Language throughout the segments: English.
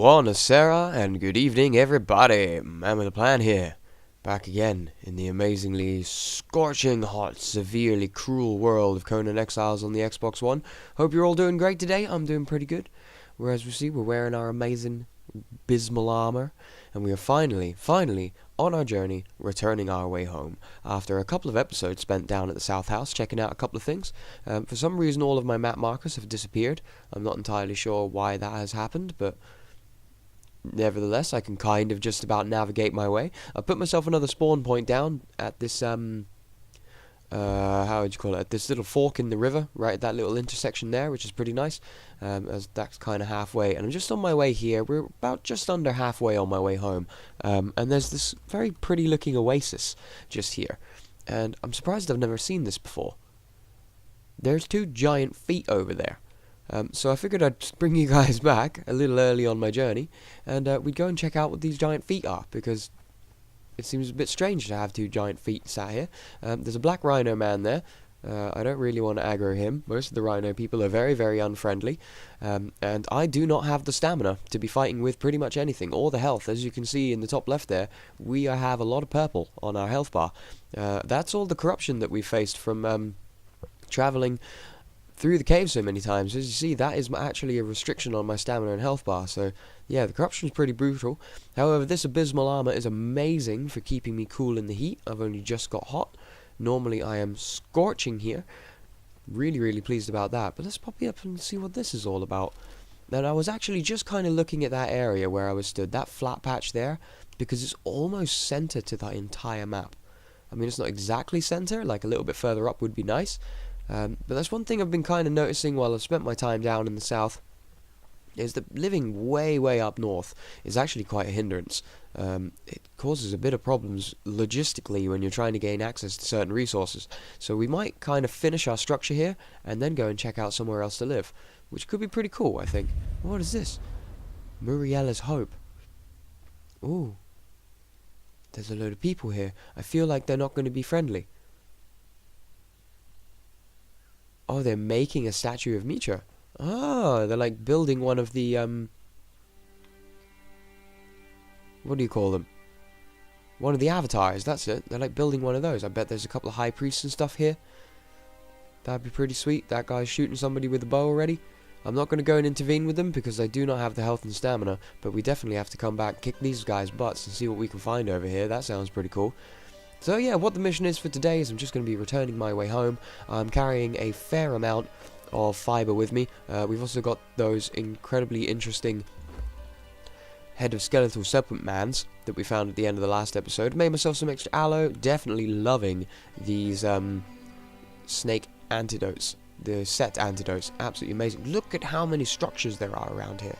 Buonasera and good evening, everybody. MannwidaPlann here, back again in the amazingly scorching hot, severely cruel world of Conan Exiles on the Xbox One. Hope you're all doing great today. I'm doing pretty good. Whereas we see, we're wearing our amazing abysmal armor, and we are finally on our journey, returning our way home after a couple of episodes spent down at the South House checking out a couple of things. For some reason, all of my map markers have disappeared. I'm not entirely sure why that has happened, but nevertheless, I can kind of just about navigate my way. I put myself another spawn point down at this, how would you call it, at this little fork in the river, right at that little intersection there, which is pretty nice, as that's kind of halfway, and I'm just on my way here. We're about just under halfway on my way home, and there's this very pretty looking oasis just here, and I'm surprised I've never seen this before. There's two giant feet over there. So I figured I'd just bring you guys back a little early on my journey, and we'd go and check out what these giant feet are, because it seems a bit strange to have two giant feet sat here. There's a black rhino man there. I don't really want to aggro him. Most of the rhino people are very, very unfriendly, and I do not have the stamina to be fighting with pretty much anything, or the health. As you can see in the top left there, we have a lot of purple on our health bar. That's all the corruption that we faced from traveling through the cave so many times. As you see, that is actually a restriction on my stamina and health bar, so yeah, the corruption is pretty brutal. However, this abysmal armor is amazing for keeping me cool in the heat. I've only just got hot. Normally I am scorching here. Really, really pleased about that. But let's pop you up and see what this is all about. And I was actually just kind of looking at that area where I was stood, that flat patch there, because it's almost center to the entire map. I mean, it's not exactly center, like a little bit further up would be nice. But that's one thing I've been kind of noticing while I've spent my time down in the south, is that living way, way up north is actually quite a hindrance. It causes a bit of problems logistically when you're trying to gain access to certain resources. So we might kind of finish our structure here, and then go and check out somewhere else to live, which could be pretty cool, I think. What is this? Muriella's Hope. Ooh. There's a load of people here. I feel like they're not going to be friendly. Oh, they're making a statue of Mitra. Oh, they're like building one of the, what do you call them? One of the avatars, that's it. They're like building one of those. I bet there's a couple of high priests and stuff here. That'd be pretty sweet. That guy's shooting somebody with a bow already. I'm not going to go and intervene with them because I do not have the health and stamina, but we definitely have to come back, kick these guys' butts, and see what we can find over here. That sounds pretty cool. So yeah, what the mission is for today is I'm just going to be returning my way home. I'm carrying a fair amount of fiber with me. We've also got those incredibly interesting head of skeletal serpent mans that we found at the end of the last episode. Made myself some extra aloe. Definitely loving these snake antidotes. The set antidotes. Absolutely amazing. Look at how many structures there are around here.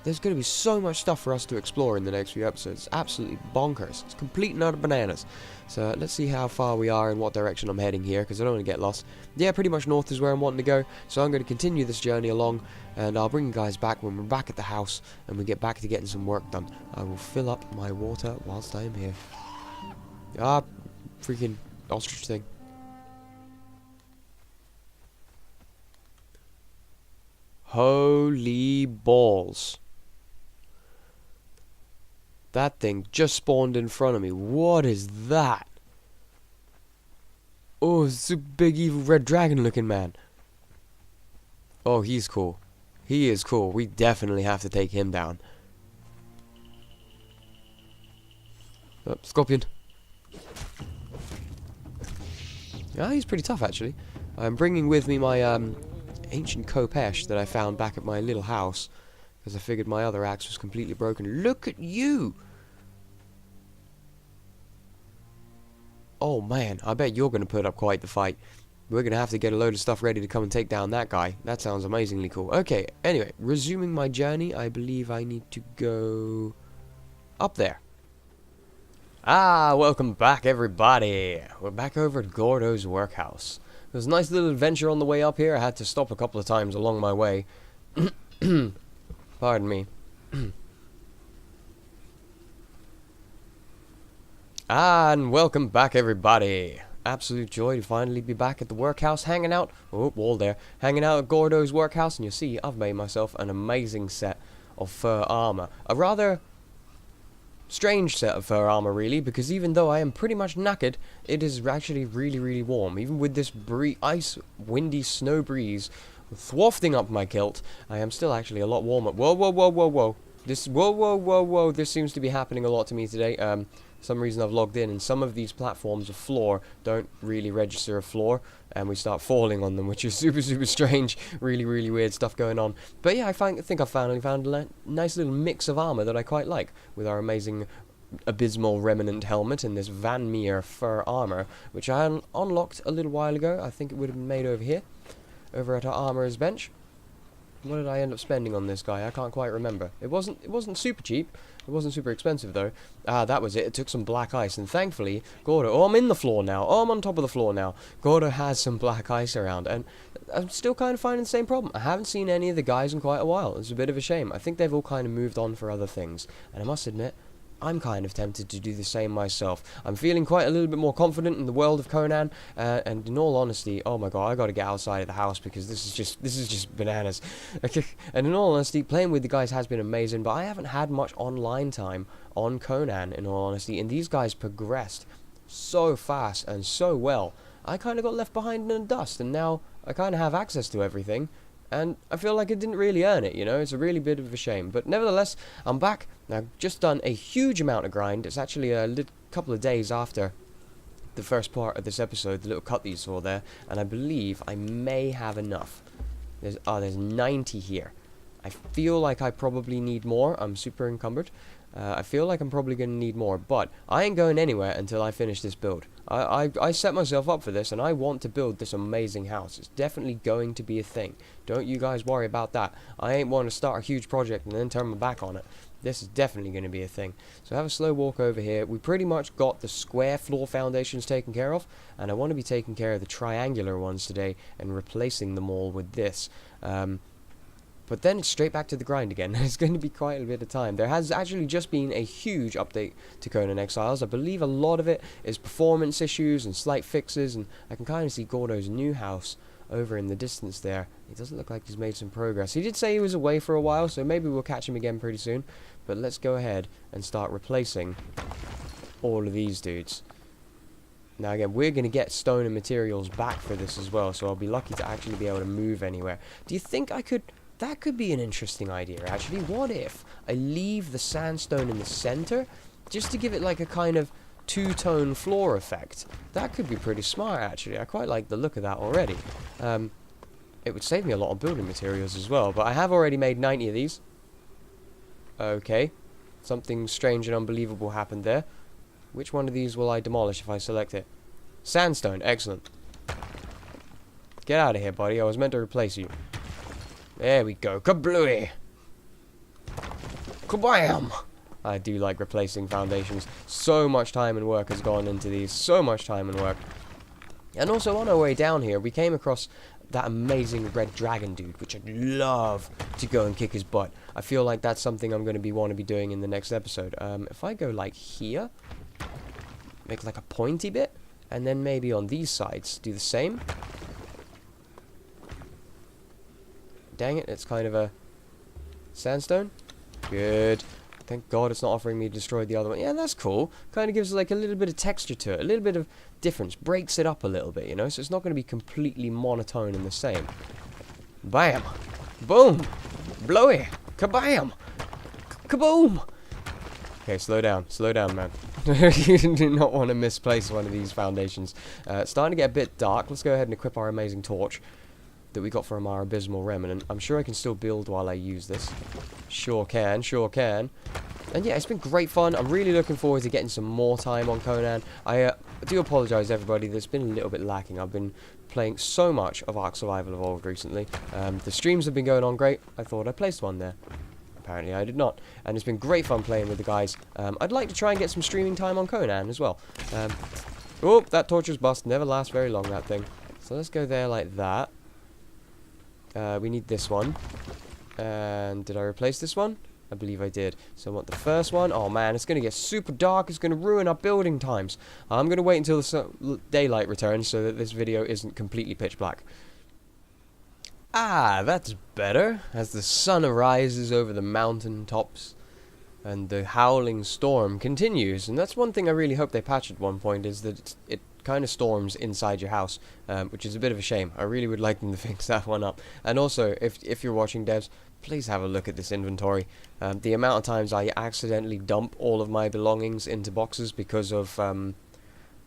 There's going to be so much stuff for us to explore in the next few episodes. It's absolutely bonkers. It's complete and utter bananas. So let's see how far we are and what direction I'm heading here, because I don't want to get lost. Yeah, pretty much north is where I'm wanting to go. So I'm going to continue this journey along, and I'll bring you guys back when we're back at the house and we get back to getting some work done. I will fill up my water whilst I am here. Ah, freaking ostrich thing. Holy balls. That thing just spawned in front of me. What is that? Oh, it's a big evil red dragon looking man. Oh, he's cool. He is cool. We definitely have to take him down. Oh, scorpion. Yeah, he's pretty tough actually. I'm bringing with me my ancient Kopesh that I found back at my little house, because I figured my other axe was completely broken. Look at you! Oh man, I bet you're going to put up quite the fight. We're going to have to get a load of stuff ready to come and take down that guy. That sounds amazingly cool. Okay, anyway, resuming my journey, I believe I need to go up there. Ah, welcome back everybody. We're back over at Gordo's workhouse. It was a nice little adventure on the way up here. I had to stop a couple of times along my way. Pardon me. And welcome back everybody. Absolute joy to finally be back at the workhouse, hanging out. Oh, wall there. Hanging out at Gordo's workhouse, and you see I've made myself an amazing set of fur armor. A rather strange set of fur armor, really, because even though I am pretty much knackered, it is actually really, really warm. Even with this ice, windy snow breeze wafting up my kilt, I am still actually a lot warmer. Whoa, whoa, whoa, whoa, whoa. Whoa. This seems to be happening a lot to me today. Some reason I've logged in, and some of these platforms of floor don't really register a floor, and we start falling on them, which is super, super strange. Really, really weird stuff going on. But yeah, I think I've finally found a nice little mix of armor that I quite like, with our amazing abysmal remnant helmet and this Van Meer fur armor, which I unlocked a little while ago. I think it would have been made over here, over at our armorer's bench. What did I end up spending on this guy? I can't quite remember. It wasn't super cheap. It wasn't super expensive though. Ah, that was it. It took some black ice, and thankfully, Gordo. Oh, I'm in the floor now. Oh, I'm on top of the floor now. Gordo has some black ice around, and I'm still kind of finding the same problem. I haven't seen any of the guys in quite a while. It's a bit of a shame. I think they've all kind of moved on for other things, and I must admit, I'm kind of tempted to do the same myself. I'm feeling quite a little bit more confident in the world of Conan, and in all honesty, oh my god, I gotta get outside of the house because this is just bananas. Okay, and in all honesty, playing with the guys has been amazing, but I haven't had much online time on Conan, in all honesty, and these guys progressed so fast and so well. I kind of got left behind in the dust, and now I kind of have access to everything. And I feel like I didn't really earn it, you know. It's a really bit of a shame. But nevertheless, I'm back. I've just done a huge amount of grind. It's actually a couple of days after the first part of this episode, the little cut that you saw there. And I believe I may have enough. There's 90 here. I feel like I probably need more. I'm super encumbered. I feel like I'm probably going to need more, but I ain't going anywhere until I finish this build. I set myself up for this, and I want to build this amazing house. It's definitely going to be a thing. Don't you guys worry about that. I ain't want to start a huge project and then turn my back on it. This is definitely going to be a thing. So have a slow walk over here. We pretty much got the square floor foundations taken care of, and I want to be taking care of the triangular ones today and replacing them all with this. But then it's straight back to the grind again. It's going to be quite a bit of time. There has actually just been a huge update to Conan Exiles. I believe a lot of it is performance issues and slight fixes, and I can kind of see Gordo's new house over in the distance there. He doesn't look like he's made some progress. He did say he was away for a while, so maybe we'll catch him again pretty soon. But let's go ahead and start replacing all of these dudes. Now again, we're going to get stone and materials back for this as well, so I'll be lucky to actually be able to move anywhere. Do you think I could... That could be an interesting idea, actually. What if I leave the sandstone in the center, just to give it like a kind of two-tone floor effect? That could be pretty smart, actually. I quite like the look of that already. It would save me a lot of building materials as well, but I have already made 90 of these. Okay. Something strange and unbelievable happened there. Which one of these will I demolish if I select it? Sandstone. Excellent. Get out of here, buddy. I was meant to replace you. There we go. Kablooey! Kabam! I do like replacing foundations. So much time and work has gone into these. So much time and work. And also on our way down here, we came across that amazing red dragon dude, which I'd love to go and kick his butt. I feel like that's something I'm going to want to be doing in the next episode. If I go like here, make like a pointy bit, and then maybe on these sides do the same. Dang it, it's kind of a sandstone. Good. Thank God it's not offering me to destroy the other one. Yeah, that's cool. Kind of gives like a little bit of texture to it, a little bit of difference. Breaks it up a little bit, you know? So it's not going to be completely monotone and the same. Bam! Boom! Blowy! Kabam! Kaboom! Okay, slow down, man. You do not want to misplace one of these foundations. It's starting to get a bit dark. Let's go ahead and equip our amazing torch that we got from our abysmal remnant. I'm sure I can still build while I use this. Sure can. And yeah, it's been great fun. I'm really looking forward to getting some more time on Conan. I do apologise, everybody. There's been a little bit lacking. I've been playing so much of Ark Survival Evolved recently. The streams have been going on great. I thought I placed one there. Apparently I did not. And it's been great fun playing with the guys. I'd like to try and get some streaming time on Conan as well. Oh, that torch was bust. Never lasts very long, that thing. So let's go there like that. We need this one. And did I replace this one? I believe I did. So I want the first one. Oh man, it's going to get super dark. It's going to ruin our building times. I'm going to wait until the daylight returns so that this video isn't completely pitch black. Ah, that's better. As the sun arises over the mountain tops and the howling storm continues. And that's one thing I really hope they patch at one point, is that it kind of storms inside your house, which is a bit of a shame. I really would like them to fix that one up. And also, if you're watching, devs, please have a look at this inventory. The amount of times I accidentally dump all of my belongings into boxes because of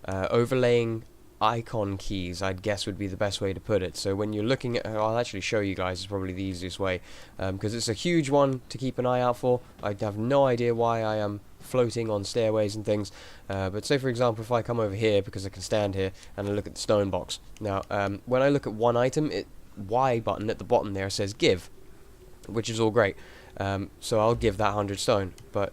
overlaying icon keys, I'd guess would be the best way to put it. So when you're looking at, I'll actually show you guys, it's probably the easiest way, because it's a huge one to keep an eye out for. I have no idea why I am floating on stairways and things, but say for example if I come over here, because I can stand here, and I look at the stone box. Now when I look at one item, it Y button at the bottom there says give, which is all great, so I'll give that 100 stone, but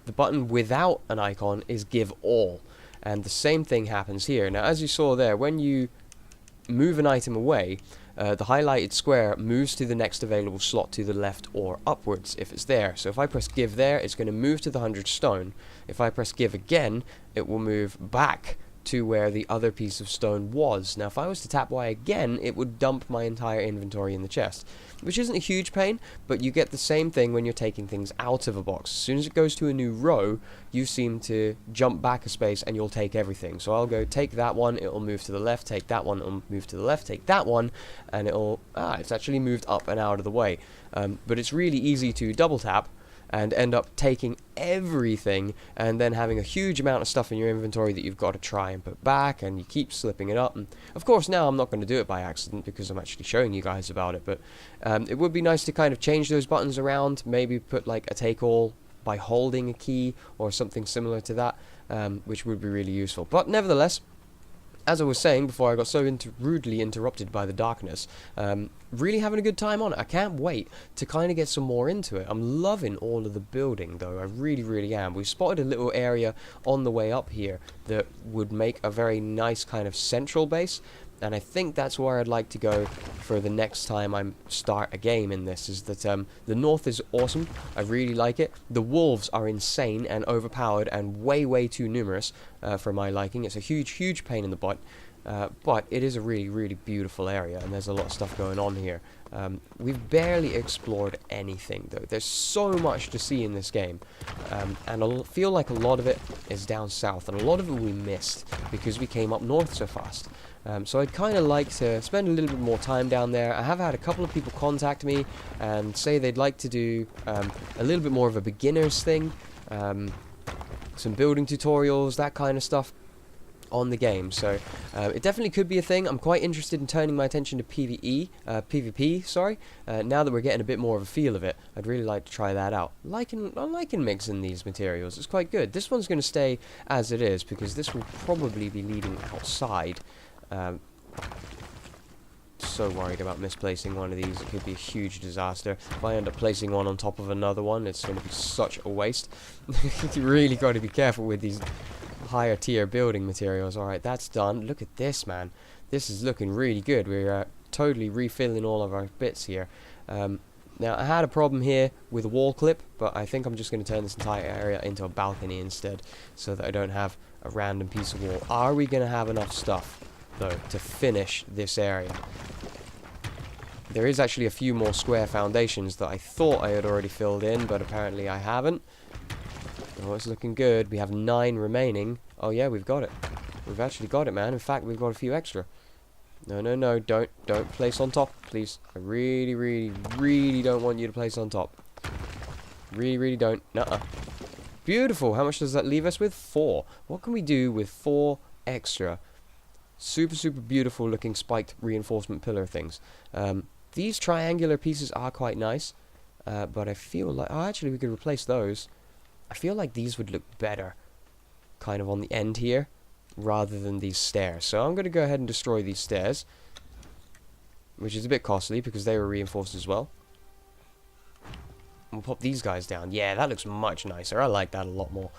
the button without an icon is give all. And the same thing happens here. Now, as you saw there, when you move an item away, the highlighted square moves to the next available slot to the left or upwards if it's there. So if I press give there, it's going to move to the 100 stone. If I press give again, it will move back to where the other piece of stone was. Now, if I was to tap Y again, it would dump my entire inventory in the chest, which isn't a huge pain, but you get the same thing when you're taking things out of a box. As soon as it goes to a new row, you seem to jump back a space and you'll take everything. So I'll go take that one, it'll move to the left, take that one, it'll move to the left, take that one, and it'll, it's actually moved up and out of the way. But it's really easy to double tap and end up taking everything and then having a huge amount of stuff in your inventory that you've got to try and put back, and you keep slipping it up. And of course now I'm not going to do it by accident because I'm actually showing you guys about it, but it would be nice to kind of change those buttons around, maybe put like a take all by holding a key or something similar to that, which would be really useful. But nevertheless, as I was saying before I got so rudely interrupted by the darkness, really having a good time on it. I can't wait to kind of get some more into it. I'm loving all of the building though, I really, really am. We've spotted a little area on the way up here that would make a very nice kind of central base, and I think that's where I'd like to go for the next time I start a game in this, is that the north is awesome. I really like it. The wolves are insane and overpowered and way, way too numerous for my liking. It's a huge, huge pain in the butt, but it is a really, really beautiful area, and there's a lot of stuff going on here. We've barely explored anything though. There's so much to see in this game, and I feel like a lot of it is down south, and a lot of it we missed because we came up north so fast. So I'd kind of like to spend a little bit more time down there. I have had a couple of people contact me and say they'd like to do a little bit more of a beginner's thing, some building tutorials, that kind of stuff on the game. So it definitely could be a thing. I'm quite interested in turning my attention to PvP, sorry. Now that we're getting a bit more of a feel of it, I'd really like to try that out. I'm liking mixing these materials. It's quite good. This one's going to stay as it is because this will probably be leading outside. So worried about misplacing one of these. It could be a huge disaster. If I end up placing one on top of another one, it's going to be such a waste. You really got to be careful with these higher tier building materials. Alright, that's done. Look at this, man. This is looking really good. We're totally refilling all of our bits here. Now, I had a problem here with a wall clip, but I think I'm just going to turn this entire area into a balcony instead, so that I don't have a random piece of wall. Are we going to have enough stuff, though, to finish this area? There is actually a few more square foundations that I thought I had already filled in, but apparently I haven't. Oh, it's looking good. We have 9 remaining. Oh yeah, we've got it. We've actually got it, man. In fact, we've got a few extra. No, no, no, don't place on top, please. I really, really, really don't want you to place on top. Really, really don't. Nuh-uh. Beautiful. How much does that leave us with? 4. What can we do with 4 extra super, super beautiful looking spiked reinforcement pillar things? These triangular pieces are quite nice, but I feel like, oh, actually we could replace those. I feel like these would look better kind of on the end here rather than these stairs. So I'm going to go ahead and destroy these stairs, which is a bit costly because they were reinforced as well. We'll pop these guys down. Yeah, that looks much nicer. I like that a lot more.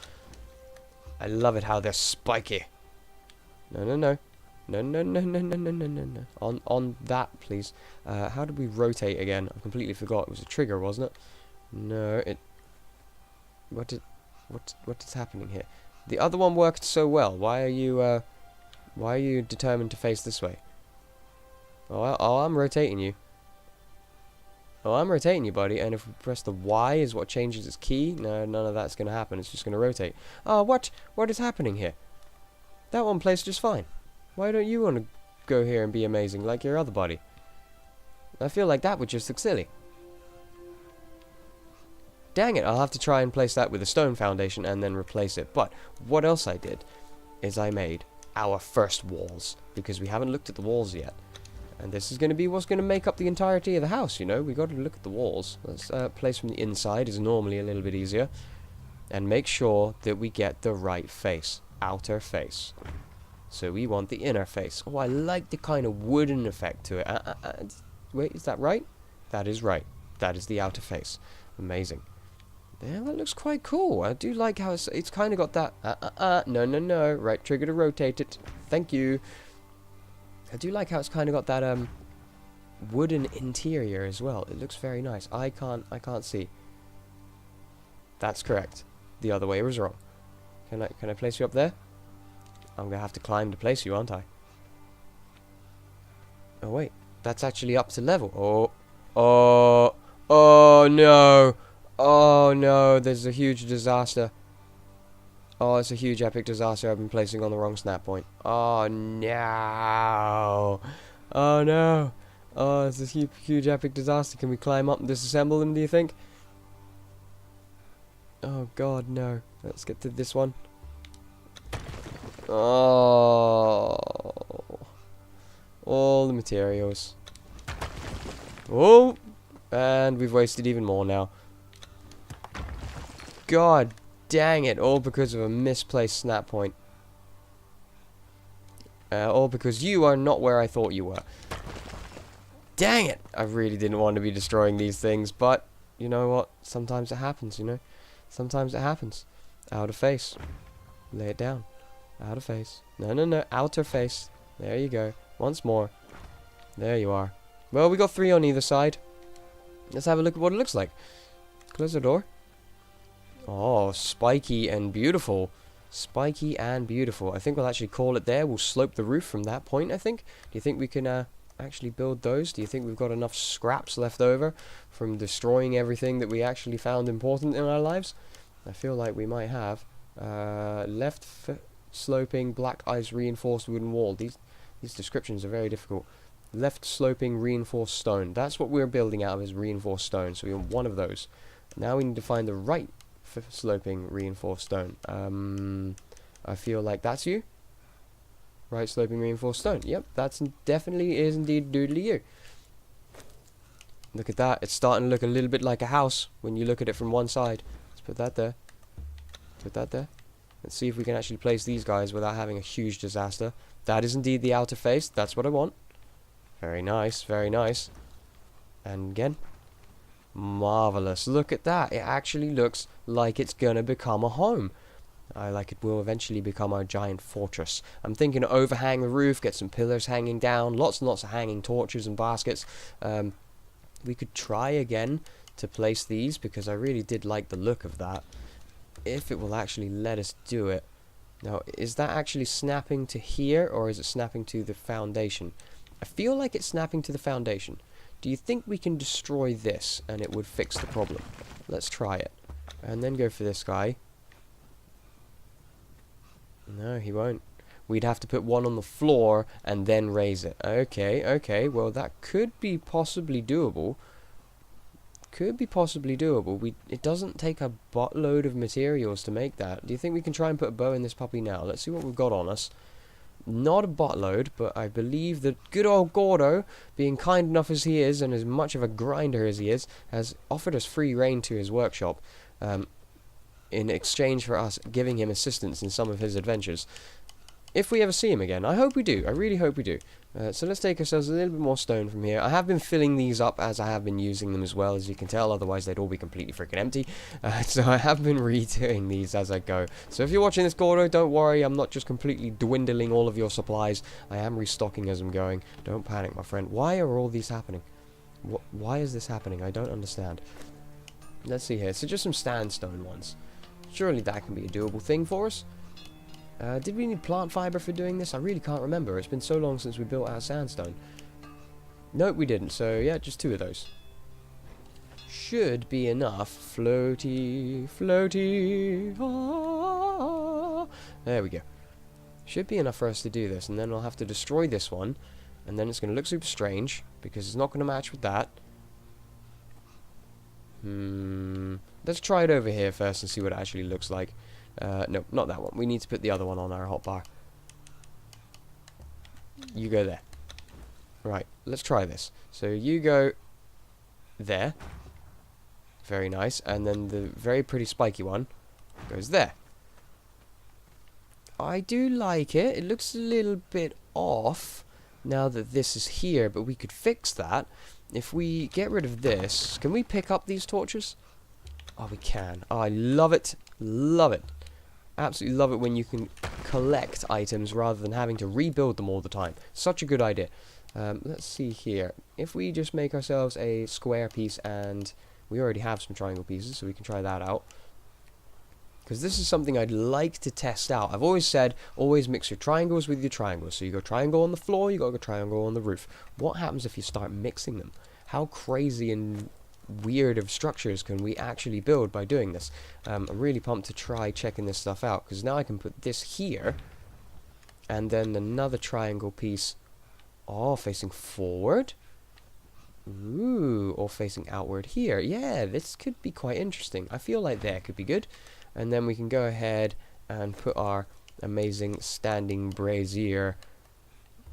I love it how they're spiky. No, no, no. No, no, no, no, no, no, no, no, no. On that, please. How did we rotate again? I completely forgot. It was a trigger, wasn't it? No, it... What is happening here? The other one worked so well. Why are you determined to face this way? Oh, I'm rotating you. Oh, I'm rotating you, buddy, and if we press the Y is what changes its key, no, none of that's going to happen. It's just going to rotate. Oh, what? What is happening here? That one plays just fine. Why don't you want to go here and be amazing like your other buddy? I feel like that would just look silly. Dang it, I'll have to try and place that with a stone foundation and then replace it. But what else I did is I made our first walls, because we haven't looked at the walls yet. And this is going to be what's going to make up the entirety of the house, you know. We got to look at the walls. Let's place from the inside is normally a little bit easier. And make sure that we get the right face. Outer face. So we want the inner face. Oh, I like the kind of wooden effect to it. Wait, is that right? That is right. That is the outer face. Amazing. Yeah, that looks quite cool. I do like how it's kind of got that... No. Right trigger to rotate it. Thank you. I do like how it's kind of got that wooden interior as well. It looks very nice. I can't see. That's correct. The other way was wrong. Can I place you up there? I'm gonna have to climb to place you, aren't I? Oh wait, that's actually up to level. Oh no! Oh no! There's a huge disaster. Oh, it's a huge epic disaster. I've been placing on the wrong snap point. Oh no! Oh no! Oh, it's a huge epic disaster. Can we climb up and disassemble them, do you think? Oh god, no. Let's get to this one. Oh. All the materials. Oh! And we've wasted even more now. God dang it, all because of a misplaced snap point. All because you are not where I thought you were. Dang it! I really didn't want to be destroying these things, but you know what? Sometimes it happens, you know? Sometimes it happens. Outer face. Lay it down. Outer face. No. Outer face. There you go. Once more. There you are. Well, we got 3 on either side. Let's have a look at what it looks like. Close the door. Oh, spiky and beautiful. Spiky and beautiful. I think we'll actually call it there. We'll slope the roof from that point, I think. Do you think we can actually build those? Do you think we've got enough scraps left over from destroying everything that we actually found important in our lives? I feel like we might have. Left sloping black ice reinforced wooden wall. These descriptions are very difficult. Left sloping reinforced stone. That's what we're building out of, is reinforced stone. So we want one of those. Now we need to find the right sloping reinforced stone. I feel like that's you. Right sloping reinforced stone. Yep, that's definitely is indeed doodly you. Look at that. It's starting to look a little bit like a house when you look at it from one side. Let's put that there. Put that there. Let's see if we can actually place these guys without having a huge disaster. That is indeed the outer face. That's what I want. Very nice. Very nice. And again. Marvelous. Look at that. It actually looks like it's gonna become a home. Like it will eventually become our giant fortress. I'm thinking to overhang the roof, get some pillars hanging down, lots and lots of hanging torches and baskets. We could try again to place these, because I really did like the look of that. If it will actually let us do it. Now, is that actually snapping to here, or is it snapping to the foundation? I feel like it's snapping to the foundation. Do you think we can destroy this and it would fix the problem? Let's try it. And then go for this guy. No, he won't. We'd have to put one on the floor and then raise it. Okay. Well, that could be possibly doable. It doesn't take a buttload of materials to make that. Do you think we can try and put a bow in this puppy now? Let's see what we've got on us. Not a buttload, but I believe that good old Gordo, being kind enough as he is and as much of a grinder as he is, has offered us free reign to his workshop in exchange for us giving him assistance in some of his adventures. If we ever see him again. I hope we do. I really hope we do. So let's take ourselves a little bit more stone from here. I have been filling these up as I have been using them as well, as you can tell. Otherwise, they'd all be completely freaking empty. So I have been redoing these as I go. So if you're watching this, Gordo, don't worry. I'm not just completely dwindling all of your supplies. I am restocking as I'm going. Don't panic, my friend. Why are all these happening? Why is this happening? I don't understand. Let's see here. So just some sandstone ones. Surely that can be a doable thing for us. Did we need plant fiber for doing this? I really can't remember. It's been so long since we built our sandstone. Nope, we didn't. So, yeah, just 2 of those. should be enough. Floaty, floaty. Ah. There we go. Should be enough for us to do this, and then we'll have to destroy this one, and then it's going to look super strange because it's not going to match with that. Let's try it over here first and see what it actually looks like. No, not that one. We need to put the other one on our hotbar. You go there. Right, let's try this. So you go there. Very nice. And then the very pretty spiky one goes there. I do like it. It looks a little bit off now that this is here, but we could fix that. If we get rid of this, can we pick up these torches? Oh, we can. Oh, I love it. Love it. Absolutely love it when you can collect items rather than having to rebuild them all the time. Such a good idea. Let's see here. If we just make ourselves a square piece, and we already have some triangle pieces, so we can try that out. Because this is something I'd like to test out. I've always said, always mix your triangles with your triangles. So you go triangle on the floor, you got to go triangle on the roof. What happens if you start mixing them? How crazy and weird of structures can we actually build by doing this? I'm really pumped to try checking this stuff out, because now I can put this here, and then another triangle piece, facing forward. Ooh, or facing outward here. Yeah, this could be quite interesting. I feel like there could be good. And then we can go ahead and put our amazing standing brazier,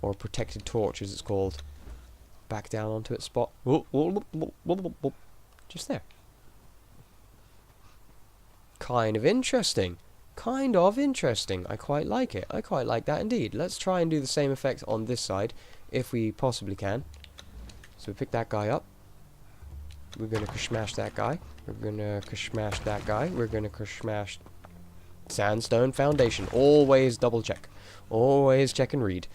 or protected torch as it's called, back down onto its spot. Just there. Kind of interesting. Kind of interesting. I quite like it. I quite like that indeed. Let's try and do the same effect on this side, if we possibly can. So we pick that guy up. We're going to kashmash that guy. We're going to kashmash that guy. We're going to kashmash sandstone foundation. Always double check. Always check and read.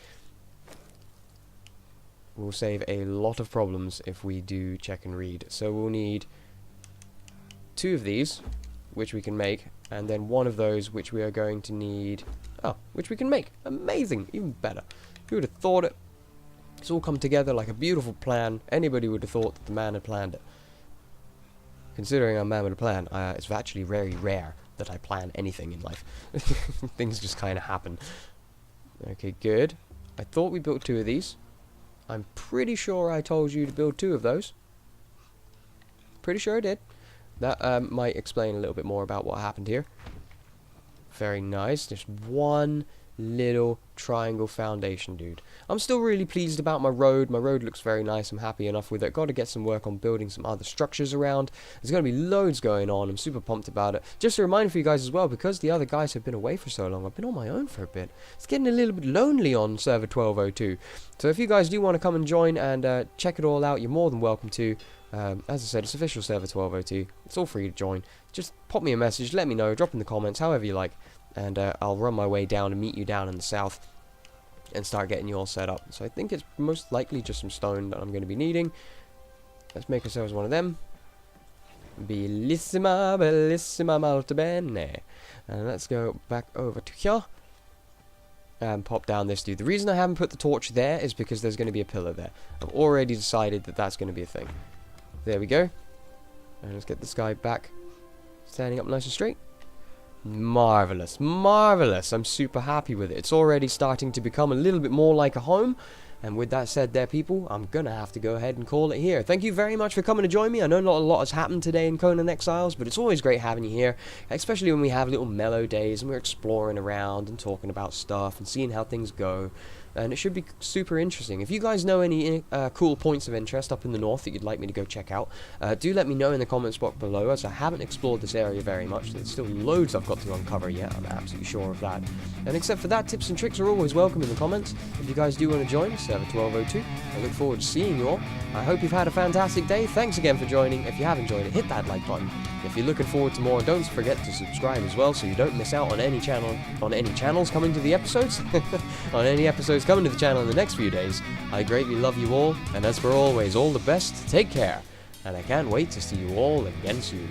We'll save a lot of problems if we do check and read. So we'll need 2 of these, which we can make, and then 1 of those, which we are going to need... Oh, which we can make. Amazing. Even better. Who would have thought it? It's all come together like a beautiful plan. Anybody would have thought that the man had planned it. Considering I'm man with a plan, it's actually very rare that I plan anything in life. Things just kind of happen. Okay, good. I thought we built 2 of these. I'm pretty sure I told you to build 2 of those. Pretty sure I did. That might explain a little bit more about what happened here. Very nice. Just 1 little triangle foundation, dude. I'm still really pleased about my road. My road looks very nice. I'm happy enough with it. Got to get some work on building some other structures around. There's going to be loads going on. I'm super pumped about it. Just a reminder for you guys as well, because the other guys have been away for so long, I've been on my own for a bit. It's getting a little bit lonely on server 1202. So if you guys do want to come and join and check it all out, you're more than welcome to. As I said, it's official server 1202. It's all free to join. Just pop me a message, let me know, drop in the comments, however you like. And I'll run my way down and meet you down in the south and start getting you all set up. So I think it's most likely just some stone that I'm going to be needing. Let's make ourselves one of them. Bellissima, bellissima, molto bene. And let's go back over to here and pop down this dude. The reason I haven't put the torch there is because there's going to be a pillar there. I've already decided that that's going to be a thing. There we go. And let's get this guy back standing up nice and straight. Marvelous, marvelous. I'm super happy with it. It's already starting to become a little bit more like a home. And with that said there, people, I'm gonna have to go ahead and call it here. Thank you very much for coming to join me. I know not a lot has happened today in Conan Exiles, but it's always great having you here, especially when we have little mellow days and we're exploring around and talking about stuff and seeing how things go. And it should be super interesting. If you guys know any cool points of interest up in the north that you'd like me to go check out, do let me know in the comments box below, as I haven't explored this area very much. There's still loads I've got to uncover yet, I'm absolutely sure of that. And except for that, tips and tricks are always welcome in the comments. If you guys do want to join server 1202, I look forward to seeing you all. I hope you've had a fantastic day. Thanks again for joining. If you have enjoyed it, hit that like button. If you're looking forward to more, don't forget to subscribe as well, so you don't miss out on any channels coming to the episodes, on any episodes coming to the channel in the next few days. I greatly love you all, and as for always, all the best, take care, and I can't wait to see you all again soon.